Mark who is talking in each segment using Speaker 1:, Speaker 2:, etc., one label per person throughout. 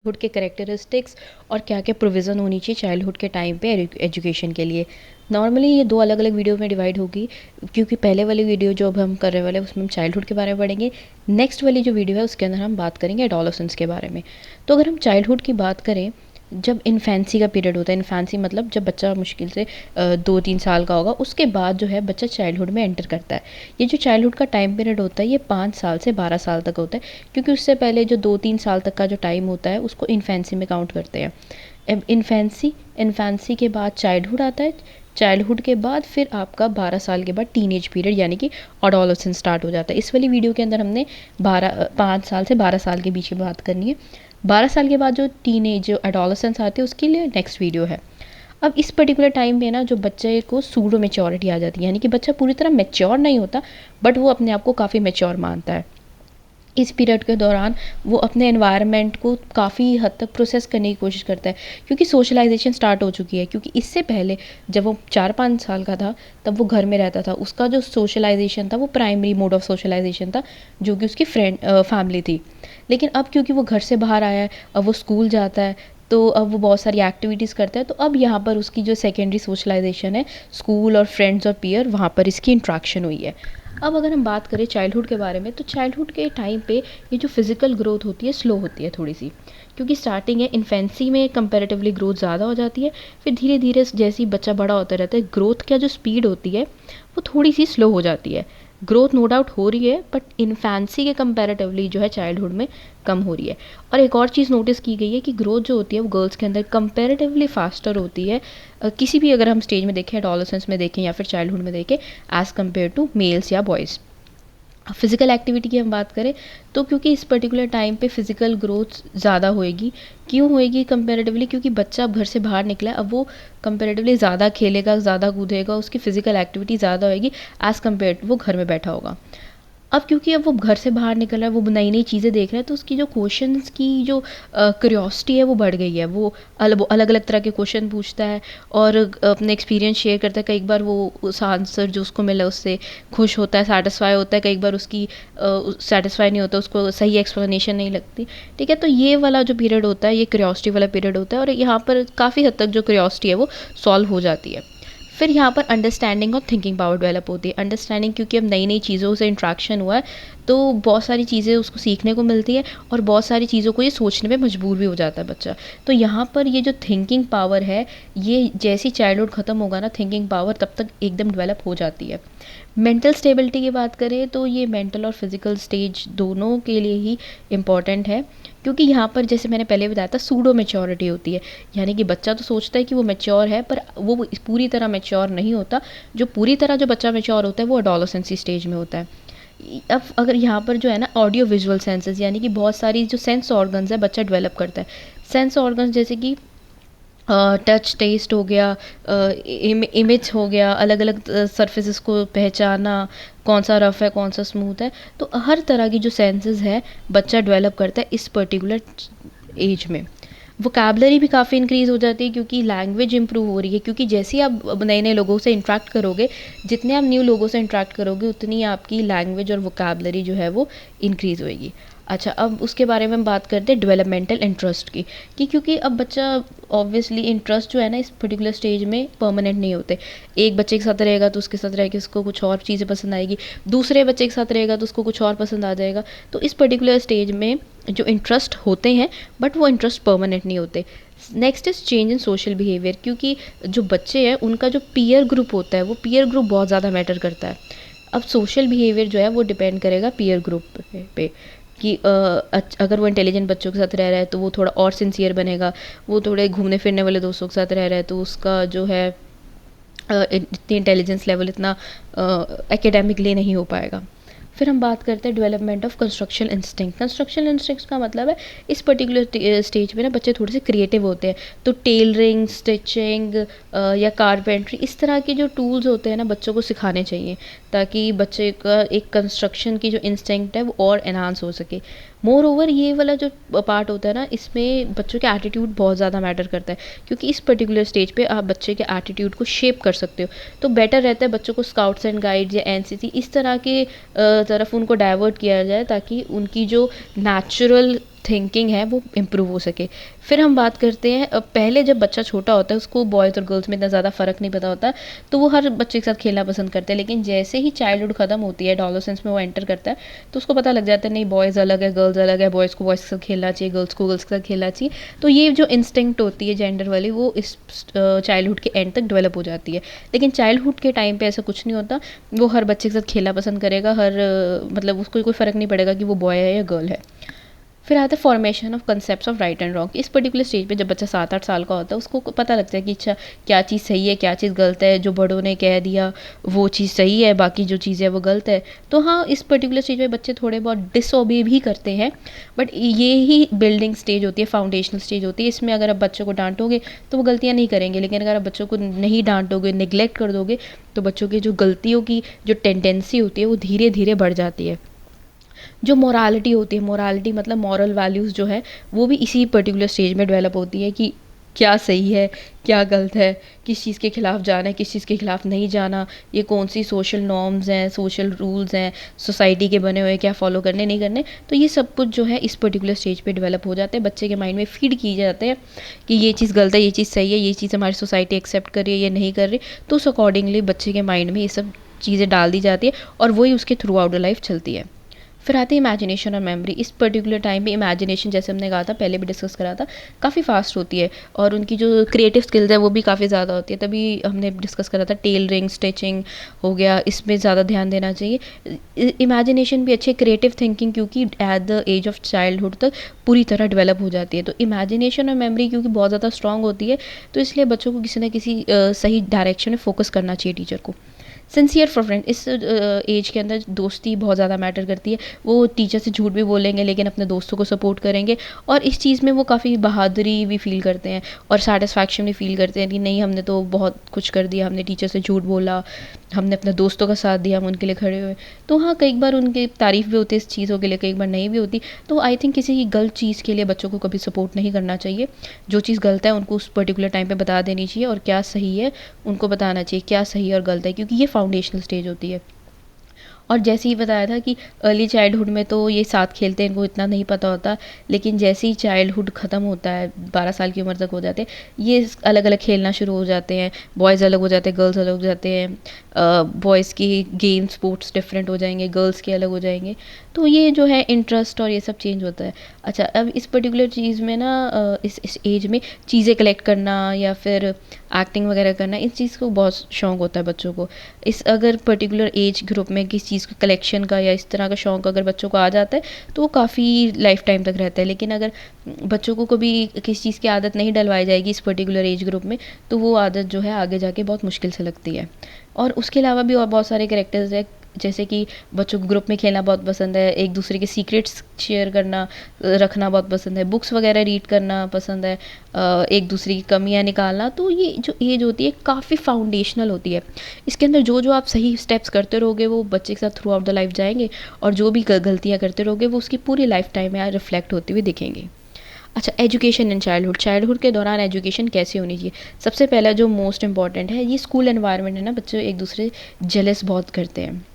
Speaker 1: Childhood के characteristics और क्या क्या प्रोविज़न होनी चाहिए चाइल्डहुड के टाइम पे एजुकेशन के लिए। नॉर्मली ये 2 अलग-अलग वीडियो में डिवाइड होगी, क्योंकि पहले वाली वीडियो जो अब हम करने वाले हैं उसमें हम चाइल्डहुड के बारे में पढ़ेंगे। नेक्स्ट वाली जो वीडियो है उसके अंदर हम बात करेंगे एडोलसेंस के बारे में। तो अगर हम चाइल्डहुड की बात करें, जब इन्फेंसी का पीरियड होता है, इन्फेंसी मतलब जब बच्चा मुश्किल से 2-3 साल का होगा, उसके बाद जो है बच्चा चाइल्डहुड में एंटर करता है। ये जो चाइल्डहुड का टाइम पीरियड होता है ये 5 साल से 12 साल तक होता है, क्योंकि उससे पहले जो 2-3 साल तक का जो टाइम होता है उसको इन्फेंसी में काउंट करते हैं। अब इन्फेंसी के बाद चाइल्डहुड आता है, चाइल्डहुड के बाद फिर आपका 12 साल के बाद टीनेज पीरियड यानी कि एडोलसेंस स्टार्ट हो जाता है। इस वाली वीडियो के अंदर हमने 5 साल से 12 साल के बीच की बात करनी है। 12 साल के बाद जो टीनेज जो एडोलसेंस आती है उसके लिए नेक्स्ट वीडियो है। अब इस पर्टिकुलर टाइम पे ना जो बच्चे को सूडो मैच्योरिटी आ जाती है, यानी कि बच्चा पूरी तरह मैच्योर नहीं होता, बट वो अपने आप को काफ़ी मैच्योर मानता है। इस पीरियड के दौरान वो अपने एनवायरनमेंट को काफ़ी हद तक प्रोसेस करने की कोशिश करता है, क्योंकि सोशलाइजेशन स्टार्ट हो चुकी है। क्योंकि इससे पहले जब वो 4-5 साल का था तब वो घर में रहता था, उसका जो सोशलाइजेशन था वो प्राइमरी मोड ऑफ सोशलाइजेशन था, जो कि उसकी फैमिली थी। लेकिन अब क्योंकि वो घर से बाहर आया है, अब वो स्कूल जाता है, तो अब वो बहुत सारी एक्टिविटीज़ करता है, तो अब यहाँ पर उसकी जो सेकेंडरी सोशलाइजेशन है, स्कूल और फ्रेंड्स और पीयर, वहाँ पर इसकी इंट्रैक्शन हुई है। अब अगर हम बात करें चाइल्डहुड के बारे में, तो चाइल्डहुड के टाइम पे ये जो फिज़िकल ग्रोथ होती है स्लो होती है थोड़ी सी, क्योंकि स्टार्टिंग है इन्फेंसी में कंपैरेटिवली ग्रोथ ज़्यादा हो जाती है। फिर धीरे धीरे जैसे ही बच्चा बड़ा होता रहता है, ग्रोथ का जो स्पीड होती है वो थोड़ी सी स्लो हो जाती है। ग्रोथ नो डाउट हो रही है, बट इन्फेंसी के कंपैरेटिवली जो है चाइल्डहुड में कम हो रही है। और एक और चीज़ नोटिस की गई है कि ग्रोथ जो होती है वो गर्ल्स के अंदर कंपैरेटिवली फास्टर होती है, किसी भी अगर हम स्टेज में देखें, एडोलसेंस में देखें या फिर चाइल्डहुड में देखें, एज़ कम्पेयर टू मेल्स या बॉयज़। फिज़िकल एक्टिविटी की हम बात करें, तो क्योंकि इस पर्टिकुलर टाइम पे फिज़िकल ग्रोथ ज़्यादा होएगी। क्यों होएगी कंपैरेटिवली? क्योंकि बच्चा अब घर से बाहर निकला है, अब वो कंपैरेटिवली ज़्यादा खेलेगा, ज़्यादा कूदेगा, उसकी फ़िज़िकल एक्टिविटी ज़्यादा होएगी एज़ कम्पेयर टू वो घर में बैठा होगा। अब क्योंकि अब वो घर से बाहर निकल रहा है, वो नई-नई चीज़ें देख रहा है, तो उसकी जो क्वेश्चंस की जो क्यूरियोसिटी है वो बढ़ गई है। वो अलग-अलग तरह के क्वेश्चन पूछता है और अपने एक्सपीरियंस शेयर करता है। कई बार वो उस आंसर जो उसको मिला उससे खुश होता है, सैटिस्फाई होता है, कई बार उसकी सैटिस्फाई नहीं होता, उसको सही एक्सप्लेनेशन नहीं लगती। ठीक है, तो ये वाला जो पीरियड होता है ये क्यूरियोसिटी वाला पीरियड होता है, और यहाँ पर काफ़ी हद तक जो क्यूरियोसिटी है वो सॉल्व हो जाती है। फिर यहाँ पर अंडरस्टैंडिंग और थिंकिंग पावर डेवलप होती है। अंडरस्टैंडिंग, क्योंकि अब नई नई चीज़ों से इंट्रैक्शन हुआ है, तो बहुत सारी चीज़ें उसको सीखने को मिलती है, और बहुत सारी चीज़ों को ये सोचने पे मजबूर भी हो जाता है बच्चा। तो यहाँ पर ये जो थिंकिंग पावर है, ये जैसी चाइल्डहुड ख़त्म होगा ना, थिंकिंग पावर तब तक एकदम डेवलप हो जाती है। मेंटल स्टेबिलिटी की बात करें, तो ये मेंटल और फिज़िकल स्टेज दोनों के लिए ही इम्पॉर्टेंट है, क्योंकि यहाँ पर जैसे मैंने पहले बताया था सूडो मैच्योरिटी होती है, यानी कि बच्चा तो सोचता है कि वो मैच्योर है, पर वो पूरी तरह मैच्योर नहीं होता। जो पूरी तरह जो बच्चा मैच्योर होता है वो एडोलसेंसी स्टेज में होता है। अब अगर यहाँ पर जो है ना ऑडियो विजुअल सेंसेस, यानी कि बहुत सारी जो सेंस ऑर्गन्स है बच्चा डेवलप करता है। सेंस ऑर्गन्स जैसे कि टच, टेस्ट हो गया, इमेज हो गया, अलग अलग सरफेसेस को पहचाना, कौन सा रफ़ है कौन सा स्मूथ है, तो हर तरह की जो सेंसेस है बच्चा डेवलप करता है इस पर्टिकुलर एज में। वोकैबलरी भी काफ़ी इंक्रीज़ हो जाती है, क्योंकि लैंग्वेज इंप्रूव हो रही है, क्योंकि जैसे ही आप नए नए लोगों से इंटरेक्ट करोगे, जितने आप न्यू लोगों से इंटरेक्ट करोगे, उतनी आपकी लैंग्वेज और वोकैबलरी जो है वो इंक्रीज़ होएगी। अच्छा, अब उसके बारे में हम बात करते हैं डेवलपमेंटल इंटरेस्ट की, कि क्योंकि अब बच्चा ऑब्वियसली इंटरेस्ट जो है ना इस पर्टिकुलर स्टेज में परमानेंट नहीं होते। एक बच्चे के साथ रहेगा तो उसके साथ रह के उसको कुछ और चीज़ें पसंद आएगी, दूसरे बच्चे के साथ रहेगा तो उसको कुछ और पसंद आ जाएगा। तो इस पर्टिकुलर स्टेज में जो इंटरेस्ट होते हैं, बट वो इंटरेस्ट परमानेंट नहीं होते। Next is change in social behaviour, क्योंकि जो बच्चे हैं उनका जो पीयर ग्रुप होता है वो पीयर ग्रुप बहुत ज़्यादा मैटर करता है। अब सोशल बिहेवियर जो है वो डिपेंड करेगा पीयर ग्रुप पे, कि अगर वो इंटेलिजेंट बच्चों के साथ रह रहा है तो वो थोड़ा और सिंसियर बनेगा, वो थोड़े घूमने फिरने वाले दोस्तों के साथ रह रहा है तो उसका जो है इतनी इंटेलिजेंस लेवल इतना एकेडमिकली नहीं हो पाएगा। फिर हम बात करते हैं development of construction instinct. Construction instinct का मतलब है इस पर्टिकुलर स्टेज में ना बच्चे थोड़े से क्रिएटिव होते हैं, तो टेलरिंग, स्टिचिंग या कारपेंट्री, इस तरह के जो टूल्स होते हैं ना बच्चों को सिखाने चाहिए, ताकि बच्चे का एक कंस्ट्रक्शन की जो इंस्टिंक्ट है वो और एनहांस हो सके। मोर ओवर ये वाला जो पार्ट होता है ना, इसमें बच्चों के एटीट्यूड बहुत ज़्यादा मैटर करता है, क्योंकि इस पर्टिकुलर स्टेज पे आप बच्चे के एटीट्यूड को शेप कर सकते हो। तो बेटर रहता है बच्चों को स्काउट्स एंड गाइड्स या एनसीसी इस तरह के तरफ उनको डाइवर्ट किया जाए, ताकि उनकी जो नेचुरल थिंकिंग है वो इम्प्रूव हो सके। फिर हम बात करते हैं पहले जब बच्चा छोटा होता है उसको बॉयज़ और गर्ल्स में इतना ज़्यादा फ़र्क नहीं पता होता, तो वो हर बच्चे के साथ खेलना पसंद करते हैं। लेकिन जैसे ही चाइल्डहुड ख़त्म होती है, एडोलेसेंस में वो एंटर करता है, तो उसको पता लग जाता है नहीं बॉयज़ अलग है, गर्ल्स अलग है, बॉयज़ को बॉयज़ के साथ खेलना चाहिए, गर्ल्स को गर्ल्स के साथ खेलना चाहिए। तो ये जो इंस्टिंक्ट होती है जेंडर वाली, वो इस चाइल्डहुड के एंड तक डेवलप हो जाती है। लेकिन चाइल्डहुड के टाइम पे ऐसा कुछ नहीं होता, वो हर बच्चे के साथ खेलना पसंद करेगा, मतलब उसको कोई फ़र्क नहीं पड़ेगा कि वो बॉय है या गर्ल है। फिर आता है formation of concept of right and wrong. इस पर्टिकुलर स्टेज पे जब बच्चा 7-8 साल का होता है उसको पता लगता है कि अच्छा क्या चीज़ सही है, क्या चीज़ गलत है, जो बड़ों ने कह दिया वो चीज़ सही है, बाकी जो चीज़ है वो गलत है। तो हाँ, इस पर्टिकुलर स्टेज पे बच्चे थोड़े बहुत डिसओबे भी करते हैं, बट ये ही बिल्डिंग स्टेज होती है, फाउंडेशनल स्टेज होती है। इसमें अगर आप बच्चों को डांटोगे तो वो गलतियाँ नहीं करेंगे, लेकिन अगर आप बच्चों को नहीं डांटोगे, निगलेक्ट कर दोगे, तो बच्चों की जो गलतियों की जो टेंडेंसी होती है वो धीरे धीरे बढ़ जाती है। जो मोरालिटी होती है, मोरालिटी मतलब मॉरल वैल्यूज़ जो है वो भी इसी पर्टिकुलर स्टेज में डेवलप होती है कि क्या सही है, क्या गलत है, किस चीज़ के खिलाफ जाना है, किस चीज़ के खिलाफ नहीं जाना, ये कौन सी सोशल नॉर्म्स हैं, सोशल रूल्स हैं, सोसाइटी के बने हुए, क्या फॉलो करने नहीं करने। तो ये सब कुछ जो है इस पर्टिकुलर स्टेज पे डेवलप हो जाते हैं, बच्चे के माइंड में फीड किए जाते हैं कि ये चीज़ गलत है, ये चीज़ सही है, ये चीज़ हमारी सोसाइटी एक्सेप्ट कर रही है, ये नहीं कर रही। तो उस अकॉर्डिंगली बच्चे के माइंड में ये सब चीज़ें डाल दी जाती है और वही उसके थ्रू आउट द लाइफ चलती है। फिर आती है इमेजिनेशन और मेमोरी। इस पर्टिकुलर टाइम पे इमेजिनेशन, जैसे हमने कहा था, पहले भी डिस्कस करा था, काफ़ी फास्ट होती है और उनकी जो क्रिएटिव स्किल्स है वो भी काफ़ी ज़्यादा होती है। तभी हमने डिस्कस करा था टेलरिंग, स्टिचिंग हो गया, इसमें ज़्यादा ध्यान देना चाहिए। इमेजिनेशन भी अच्छी, क्रिएटिव थिंकिंग क्योंकि at the age of childhood तक पूरी तरह डेवलप हो जाती है। तो इमेजिनेशन और मेमोरी क्योंकि बहुत ज़्यादा स्ट्रॉन्ग होती है, तो इसलिए बच्चों को किसी न किसी सही डायरेक्शन में फोकस करना चाहिए टीचर को। सिंसियर फॉर फ्रेंड, इस एज के अंदर दोस्ती बहुत ज़्यादा मैटर करती है। वो टीचर से झूठ भी बोलेंगे लेकिन अपने दोस्तों को सपोर्ट करेंगे और इस चीज़ में वो काफ़ी बहादुरी भी फील करते हैं और सेटिस्फैक्शन भी फील करते हैं कि नहीं, हमने तो बहुत कुछ कर दिया, हमने टीचर से झूठ बोला, हमने अपने दोस्तों का साथ दिया, हम उनके लिए खड़े हुए। तो हाँ, कई बार उनकी तारीफ़ भी होती है इस चीज़ों के लिए, कई बार नहीं भी होती। तो आई थिंक किसी की गलत चीज़ के लिए बच्चों को कभी सपोर्ट नहीं करना चाहिए। जो चीज़ गलत है उनको उस पर्टिकुलर टाइम पे बता देनी चाहिए और क्या सही है उनको बताना चाहिए, क्या सही और गलत है, क्योंकि ये फाउंडेशनल स्टेज होती है। और जैसे ही बताया था कि अर्ली चाइल्डहुड में तो ये साथ खेलते हैं, इनको इतना नहीं पता होता, लेकिन जैसे ही चाइल्डहुड ख़त्म होता है, 12 साल की उम्र तक हो जाते हैं, ये अलग अलग खेलना शुरू हो जाते हैं, बॉयज़ अलग हो जाते हैं, गर्ल्स अलग हो जाते हैं, बॉयज़ की गेम स्पोर्ट्स डिफरेंट हो जाएंगे, गर्ल्स के अलग हो जाएंगे। तो ये जो है इंटरेस्ट और ये सब चेंज होता है। अच्छा, अब इस पर्टिकुलर चीज़ में ना इस एज में चीज़ें कलेक्ट करना या फिर एक्टिंग वगैरह करना, इस चीज़ को बहुत शौक होता है बच्चों को। इस अगर पर्टिकुलर एज ग्रुप में किसी चीज़ का कलेक्शन का या इस तरह का शौक अगर बच्चों को आ जाता है तो वो काफ़ी लाइफ टाइम तक रहता है। लेकिन अगर बच्चों को कभी किसी चीज़ की आदत नहीं डलवाई जाएगी इस पर्टिकुलर एज ग्रुप में, तो वो आदत जो है आगे जाके बहुत मुश्किल से लगती है। और उसके अलावा भी और बहुत सारे कैरेक्टर्स हैं, जैसे कि बच्चों को ग्रुप में खेलना बहुत पसंद है, एक दूसरे के सीक्रेट्स शेयर करना रखना बहुत पसंद है, बुक्स वगैरह रीड करना पसंद है, एक दूसरे की कमियां निकालना। तो ये जो एज होती है काफ़ी फाउंडेशनल होती है। इसके अंदर जो जो आप सही स्टेप्स करते रहोगे वो बच्चे के साथ थ्रू आउट द लाइफ जाएंगे और जो भी गलतियाँ करते रहोगे वो उसकी पूरी लाइफ टाइम में रिफ्लेक्ट होते हुए दिखेंगे। अच्छा, एजुकेशन इन चाइल्डहुड। चाइल्डहुड के दौरान एजुकेशन कैसी होनी चाहिए? सबसे पहला जो मोस्ट इंपॉर्टेंट है, ये स्कूल एनवायरनमेंट है ना, बच्चे एक दूसरे जेलस बहुत करते हैं।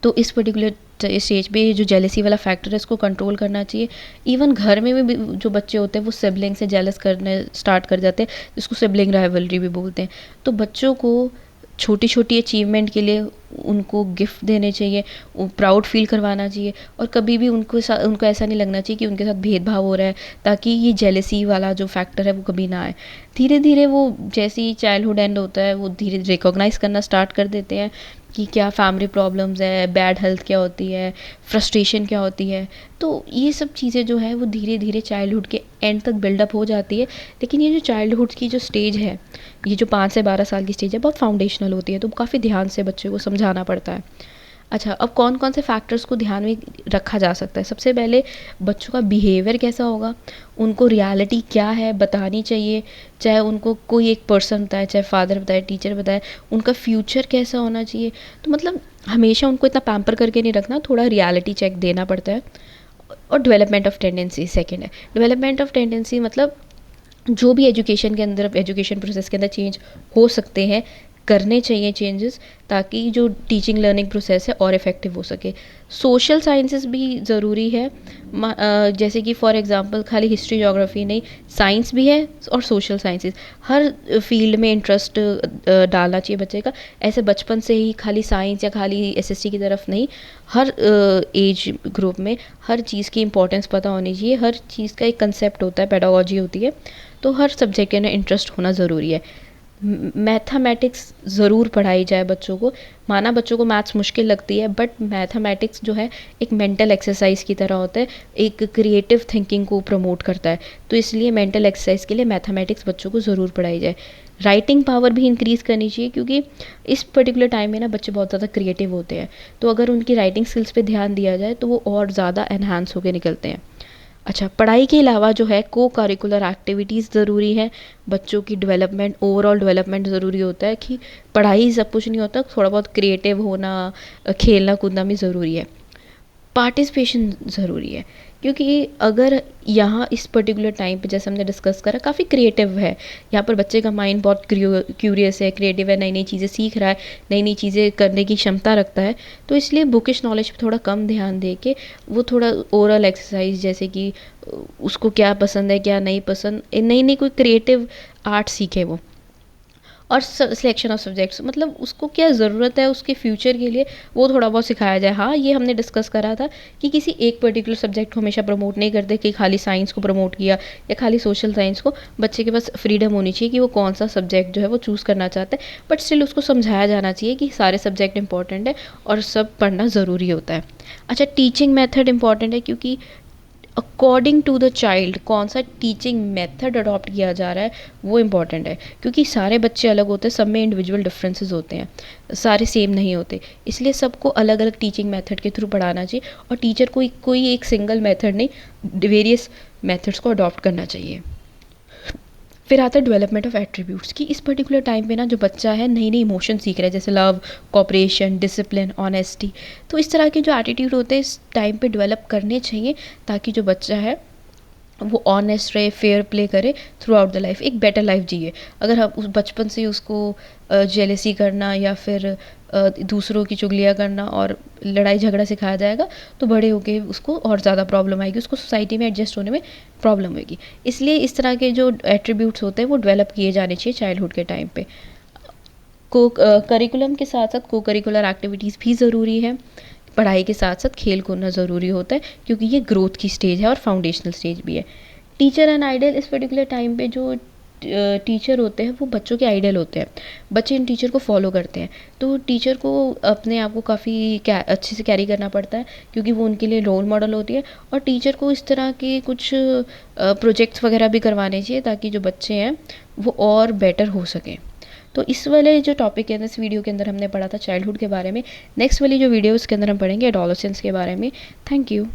Speaker 1: तो इस पर्टिकुलर स्टेज पे जो जेलसी वाला फैक्टर है इसको कंट्रोल करना चाहिए। इवन घर में भी जो बच्चे होते हैं वो सिबलिंग से जेलस करने स्टार्ट कर जाते हैं, जिसको सिबलिंग राइवलरी भी बोलते हैं। तो बच्चों को छोटी छोटी अचीवमेंट के लिए उनको गिफ्ट देने चाहिए, प्राउड फील करवाना चाहिए और कभी भी उनको ऐसा नहीं लगना चाहिए कि उनके साथ भेदभाव हो रहा है, ताकि ये जेलसी वाला जो फैक्टर है वो कभी ना आए। धीरे धीरे वो जैसे ही चाइल्डहुड एंड होता है वो धीरे रिकॉग्नाइज करना स्टार्ट कर देते हैं कि क्या फैमिली प्रॉब्लम्स है, बैड हेल्थ क्या होती है, फ्रस्ट्रेशन क्या होती है। तो ये सब चीज़ें जो है वो धीरे धीरे चाइल्डहुड के एंड तक बिल्डअप हो जाती है। लेकिन ये जो चाइल्डहुड की जो स्टेज है, ये जो 5 से 12 साल की स्टेज है, बहुत फाउंडेशनल होती है, तो काफ़ी ध्यान से बच्चे को समझाना पड़ता है। अच्छा, अब कौन कौन से फैक्टर्स को ध्यान में रखा जा सकता है? सबसे पहले बच्चों का बिहेवियर कैसा होगा, उनको रियलिटी क्या है बतानी चाहिए, चाहे उनको कोई एक पर्सन बताए, चाहे फादर बताए, टीचर बताए, उनका फ्यूचर कैसा होना चाहिए। तो मतलब हमेशा उनको इतना पैम्पर करके नहीं रखना, थोड़ा रियलिटी चेक देना पड़ता है। और डेवलपमेंट ऑफ टेंडेंसी सेकेंड है। डेवलपमेंट ऑफ टेंडेंसी मतलब जो भी एजुकेशन के अंदर, एजुकेशन प्रोसेस के अंदर चेंज हो सकते हैं, करने चाहिए चेंजेस, ताकि जो टीचिंग लर्निंग प्रोसेस है और इफ़ेक्टिव हो सके। सोशल साइंसेस भी ज़रूरी है, जैसे कि फॉर एग्जांपल खाली हिस्ट्री ज्योग्राफी नहीं, साइंस भी है और सोशल साइंसेस, हर फील्ड में इंटरेस्ट डालना चाहिए बच्चे का। ऐसे बचपन से ही खाली साइंस या खाली एसएसटी की तरफ नहीं, हर एज ग्रुप में हर चीज़ की इंपॉर्टेंस पता होनी चाहिए। हर चीज़ का एक कंसेप्ट होता है, पेडागोजी होती है, तो हर सब्जेक्ट में इंटरेस्ट होना ज़रूरी है। मैथमेटिक्स ज़रूर पढ़ाई जाए बच्चों को। माना बच्चों को मैथ्स मुश्किल लगती है, बट मैथमेटिक्स जो है एक मेंटल एक्सरसाइज की तरह होता है, एक क्रिएटिव थिंकिंग को प्रमोट करता है। तो इसलिए मेंटल एक्सरसाइज के लिए मैथमेटिक्स बच्चों को ज़रूर पढ़ाई जाए। राइटिंग पावर भी इंक्रीज़ करनी चाहिए, क्योंकि इस पर्टिकुलर टाइम में ना बच्चे बहुत ज़्यादा क्रिएटिव होते हैं, तो अगर उनकी राइटिंग स्किल्स पे ध्यान दिया जाए तो वो और ज़्यादा एनहांस होकर निकलते हैं। अच्छा, पढ़ाई के अलावा जो है को करिकुलर एक्टिविटीज़ ज़रूरी है। बच्चों की डेवलपमेंट, ओवरऑल डेवलपमेंट ज़रूरी होता है, कि पढ़ाई ही सब कुछ नहीं होता, थोड़ा बहुत क्रिएटिव होना, खेलना कूदना भी ज़रूरी है। पार्टिसिपेशन ज़रूरी है, क्योंकि अगर यहाँ इस पर्टिकुलर टाइम पे जैसे हमने डिस्कस करा काफ़ी क्रिएटिव है, यहाँ पर बच्चे का माइंड बहुत क्यूरियस है, क्रिएटिव है, नई नई चीज़ें सीख रहा है, नई नई चीज़ें करने की क्षमता रखता है। तो इसलिए बुकिश नॉलेज पे थोड़ा कम ध्यान दे के वो थोड़ा ओरल एक्सरसाइज, जैसे कि उसको क्या पसंद है क्या नहीं पसंद, नई नई कोई क्रिएटिव आर्ट सीखे वो। और सिलेक्शन ऑफ सब्जेक्ट्स, मतलब उसको क्या ज़रूरत है उसके फ्यूचर के लिए, वो थोड़ा बहुत सिखाया जाए। हाँ, ये हमने डिस्कस करा था कि किसी एक पर्टिकुलर सब्जेक्ट को हमेशा प्रमोट नहीं करते, कि खाली साइंस को प्रमोट किया या खाली सोशल साइंस को। बच्चे के पास फ्रीडम होनी चाहिए कि वो कौन सा सब्जेक्ट जो है वो चूज़ करना चाहता है, बट स्टिल उसको समझाया जाना चाहिए कि सारे सब्जेक्ट इंपॉर्टेंट है और सब पढ़ना ज़रूरी होता है। अच्छा, टीचिंग मेथड इंपॉर्टेंट है, क्योंकि अकॉर्डिंग टू द चाइल्ड कौन सा टीचिंग मेथड अडॉप्ट किया जा रहा है वो इम्पॉर्टेंट है, क्योंकि सारे बच्चे अलग होते हैं, सब में इंडिविजुअल डिफरेंसेस होते हैं, सारे सेम नहीं होते। इसलिए सबको अलग अलग टीचिंग मेथड के थ्रू पढ़ाना चाहिए, और टीचर को कोई एक सिंगल मेथड नहीं, वेरियस मेथड्स को अडॉप्ट करना चाहिए। फिर आता है डेवलपमेंट ऑफ एट्रीब्यूट्स, कि इस पर्टिकुलर टाइम पे ना जो बच्चा है नई नई इमोशन सीख रहा है, जैसे लव, कॉपरेशन, डिसिप्लिन, ऑनेस्टी। तो इस तरह के जो एटीट्यूड होते हैं इस टाइम पे डेवलप करने चाहिए, ताकि जो बच्चा है वो ऑनेस्ट रहे, फेयर प्ले करे थ्रू आउट द लाइफ, एक बेटर लाइफ जिए। अगर हम उस बचपन से उसको जेलेसी करना या फिर दूसरों की चुगलियाँ करना और लड़ाई झगड़ा सिखाया जाएगा, तो बड़े होके उसको और ज़्यादा प्रॉब्लम आएगी, उसको सोसाइटी में एडजस्ट होने में प्रॉब्लम होगी। इसलिए इस तरह के जो एट्रीब्यूट्स होते हैं वो डेवलप किए जाने चाहिए चाइल्डहुड के टाइम पे। को करिकुलम के साथ साथ को करिकुलर एक्टिविटीज़ भी ज़रूरी है। पढ़ाई के साथ साथ खेल कूदना ज़रूरी होता है, क्योंकि ये ग्रोथ की स्टेज है और फाउंडेशनल स्टेज भी है। टीचर एंड आइडल, इस पर्टिकुलर टाइम पे जो टीचर होते हैं वो बच्चों के आइडल होते हैं, बच्चे इन टीचर को फॉलो करते हैं। तो टीचर को अपने आप को काफ़ी अच्छे से कैरी करना पड़ता है, क्योंकि वो उनके लिए रोल मॉडल होती है। और टीचर को इस तरह के कुछ प्रोजेक्ट्स वगैरह भी करवाने चाहिए, ताकि जो बच्चे हैं वो और बेटर हो सकें। तो इस वाले जो टॉपिक है, इस वीडियो के अंदर हमने पढ़ा था चाइल्डहुड के बारे में। नेक्स्ट वाली जो वीडियो उसके अंदर हम पढ़ेंगे एडोलसेंस के बारे में। Thank you.